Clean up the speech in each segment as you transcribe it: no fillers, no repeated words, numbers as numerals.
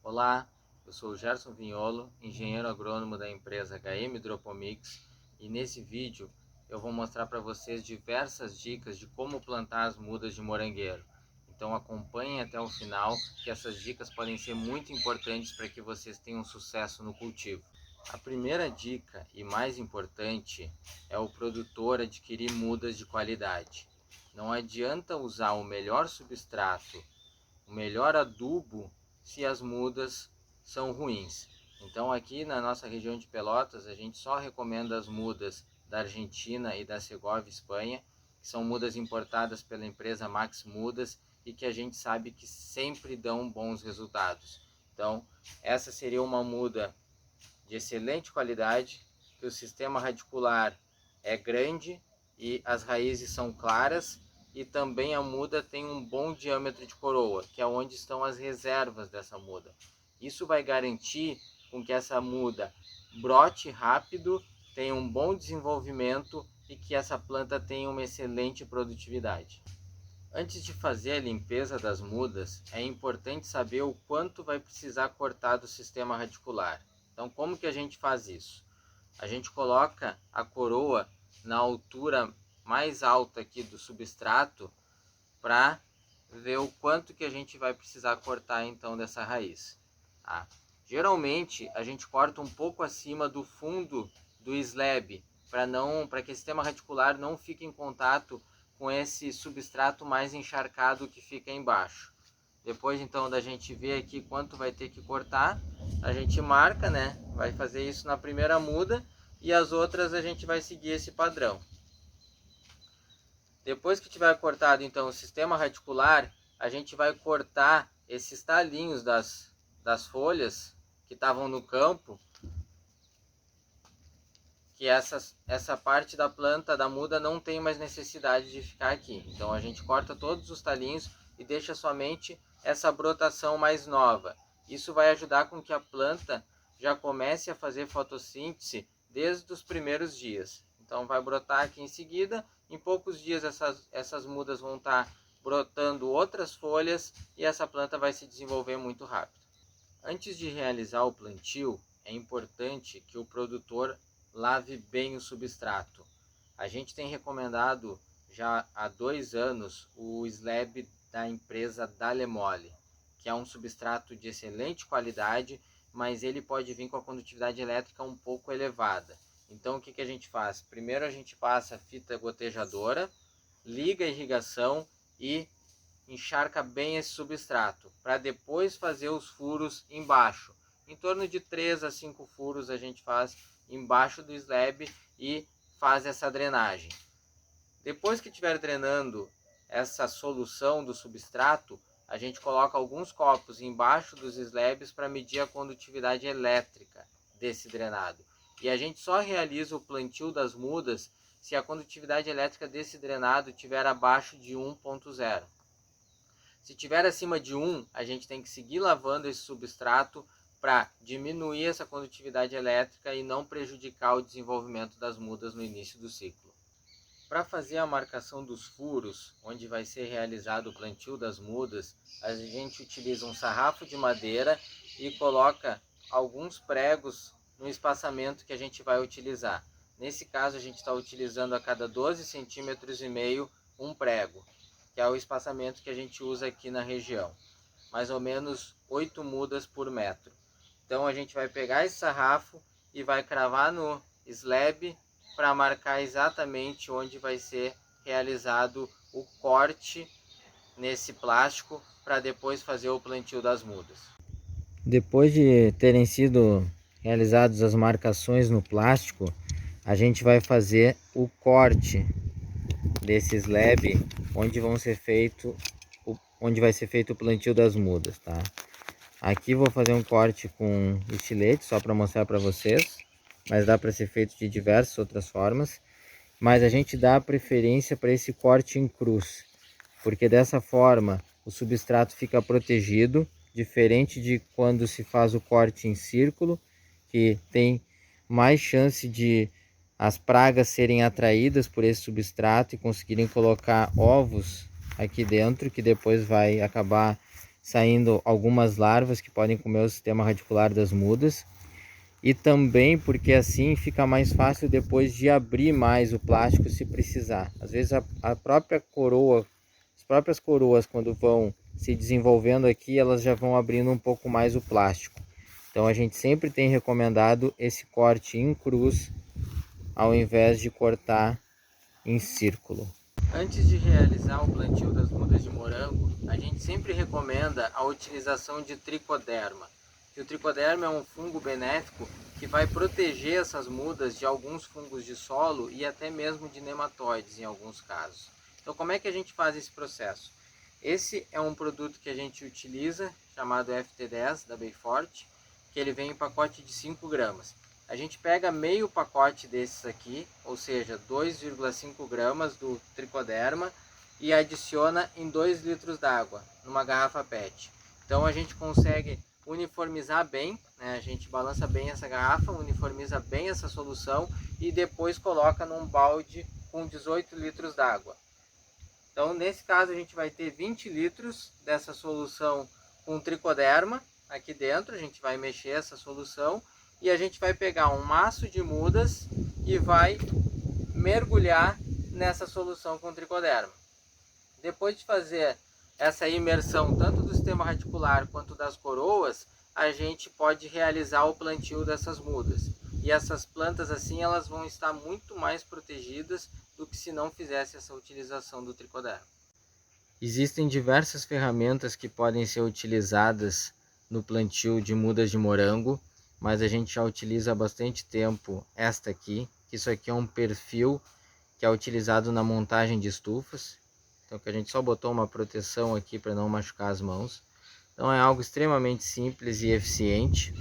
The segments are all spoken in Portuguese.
Olá, eu sou o Gerson Vignolo, engenheiro agrônomo da empresa HM Hidroponics, e nesse vídeo eu vou mostrar para vocês diversas dicas de como plantar as mudas de morangueiro. Então acompanhem até o final, que essas dicas podem ser muito importantes para que vocês tenham sucesso no cultivo. A primeira dica e mais importante é o produtor adquirir mudas de qualidade. Não adianta usar o melhor substrato, o melhor adubo, se as mudas são ruins. Então aqui na nossa região de Pelotas a gente só recomenda as mudas da Argentina e da Segóvia, Espanha, que são mudas importadas pela empresa Max Mudas e que a gente sabe que sempre dão bons resultados. Então essa seria uma muda de excelente qualidade, que o sistema radicular é grande e as raízes são claras, e também a muda tem um bom diâmetro de coroa, que é onde estão as reservas dessa muda. Isso vai garantir com que essa muda brote rápido, tenha um bom desenvolvimento e que essa planta tenha uma excelente produtividade. Antes de fazer a limpeza das mudas, é importante saber o quanto vai precisar cortar do sistema radicular. Então, como que a gente faz isso? A gente coloca a coroa na altura mais alta aqui do substrato para ver o quanto que a gente vai precisar cortar então dessa raiz. Tá? Geralmente a gente corta um pouco acima do fundo do slab para que o sistema radicular não fique em contato com esse substrato mais encharcado que fica embaixo. Depois então da gente ver aqui quanto vai ter que cortar, a gente marca, né? Vai fazer isso na primeira muda e as outras a gente vai seguir esse padrão. Depois que tiver cortado então o sistema radicular, a gente vai cortar esses talinhos das folhas que estavam no campo, que essa parte da planta da muda não tem mais necessidade de ficar aqui. Então a gente corta todos os talinhos e deixa somente essa brotação mais nova. Isso vai ajudar com que a planta já comece a fazer fotossíntese desde os primeiros dias. Então vai brotar aqui em seguida, em poucos dias essas mudas vão estar brotando outras folhas e essa planta vai se desenvolver muito rápido. Antes de realizar o plantio, é importante que o produtor lave bem o substrato. A gente tem recomendado já há 2 anos o slab da empresa Dalemole, que é um substrato de excelente qualidade, mas ele pode vir com a condutividade elétrica um pouco elevada. Então o que a gente faz? Primeiro a gente passa a fita gotejadora, liga a irrigação e encharca bem esse substrato, para depois fazer os furos embaixo. Em torno de 3 a 5 furos a gente faz embaixo do slab e faz essa drenagem. Depois que estiver drenando essa solução do substrato, a gente coloca alguns copos embaixo dos slabs para medir a condutividade elétrica desse drenado. E a gente só realiza o plantio das mudas se a condutividade elétrica desse drenado estiver abaixo de 1.0. Se tiver acima de 1, a gente tem que seguir lavando esse substrato para diminuir essa condutividade elétrica e não prejudicar o desenvolvimento das mudas no início do ciclo. Para fazer a marcação dos furos, onde vai ser realizado o plantio das mudas, a gente utiliza um sarrafo de madeira e coloca alguns pregos no espaçamento que a gente vai utilizar. Nesse caso, a gente está utilizando a cada 12,5 cm um prego, que é o espaçamento que a gente usa aqui na região. Mais ou menos 8 mudas por metro. Então a gente vai pegar esse sarrafo e vai cravar no slab para marcar exatamente onde vai ser realizado o corte nesse plástico para depois fazer o plantio das mudas. Depois de terem sido realizadas as marcações no plástico, a gente vai fazer o corte desse slab onde vai ser feito o plantio das mudas, tá? Aqui vou fazer um corte com estilete só para mostrar para vocês, mas dá para ser feito de diversas outras formas. Mas a gente dá preferência para esse corte em cruz, porque dessa forma o substrato fica protegido, diferente de quando se faz o corte em círculo, que tem mais chance de as pragas serem atraídas por esse substrato e conseguirem colocar ovos aqui dentro, que depois vai acabar saindo algumas larvas que podem comer o sistema radicular das mudas. E também porque assim fica mais fácil depois de abrir mais o plástico se precisar. Às vezes a própria coroa, as próprias coroas, quando vão se desenvolvendo aqui, elas já vão abrindo um pouco mais o plástico. Então a gente sempre tem recomendado esse corte em cruz ao invés de cortar em círculo. Antes de realizar o plantio das mudas de morango, a gente sempre recomenda a utilização de tricoderma. E o tricoderma é um fungo benéfico que vai proteger essas mudas de alguns fungos de solo e até mesmo de nematóides em alguns casos. Então como é que a gente faz esse processo? Esse é um produto que a gente utiliza, chamado FT10 da Bayforte, que ele vem em pacote de 5 gramas. A gente pega meio pacote desses aqui, ou seja, 2,5 gramas do tricoderma, e adiciona em 2 litros d'água, numa garrafa PET. Então a gente consegue uniformizar bem, né? A gente balança bem essa garrafa, uniformiza bem essa solução e depois coloca num balde com 18 litros d'água. Então nesse caso a gente vai ter 20 litros dessa solução com tricoderma aqui dentro. A gente vai mexer essa solução e a gente vai pegar um maço de mudas e vai mergulhar nessa solução com tricoderma. Depois de fazer essa imersão tanto do sistema radicular quanto das coroas, a gente pode realizar o plantio dessas mudas. E essas plantas assim, elas vão estar muito mais protegidas do que se não fizesse essa utilização do tricoderma. Existem diversas ferramentas que podem ser utilizadas no plantio de mudas de morango, mas a gente já utiliza há bastante tempo esta aqui, que isso aqui é um perfil que é utilizado na montagem de estufas. Então que a gente só botou uma proteção aqui para não machucar as mãos. Então é algo extremamente simples e eficiente.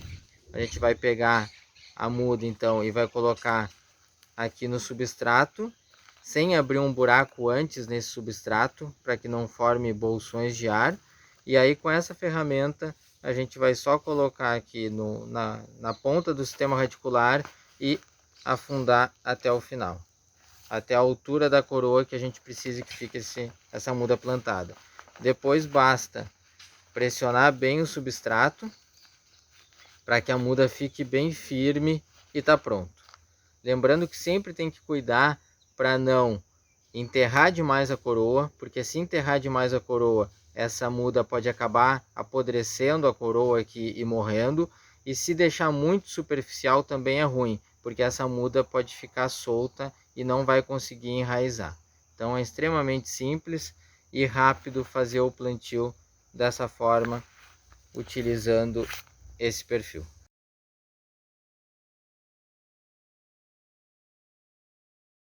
A gente vai pegar a muda então e vai colocar aqui no substrato, sem abrir um buraco antes nesse substrato, para que não forme bolsões de ar. E aí com essa ferramenta a gente vai só colocar aqui na ponta do sistema radicular e afundar até o final, até a altura da coroa que a gente precisa que fique essa muda plantada. Depois basta pressionar bem o substrato para que a muda fique bem firme e está pronto. Lembrando que sempre tem que cuidar para não enterrar demais a coroa, porque se enterrar demais a coroa, essa muda pode acabar apodrecendo a coroa aqui e morrendo. E se deixar muito superficial também é ruim, porque essa muda pode ficar solta e não vai conseguir enraizar. Então é extremamente simples e rápido fazer o plantio dessa forma, utilizando esse perfil.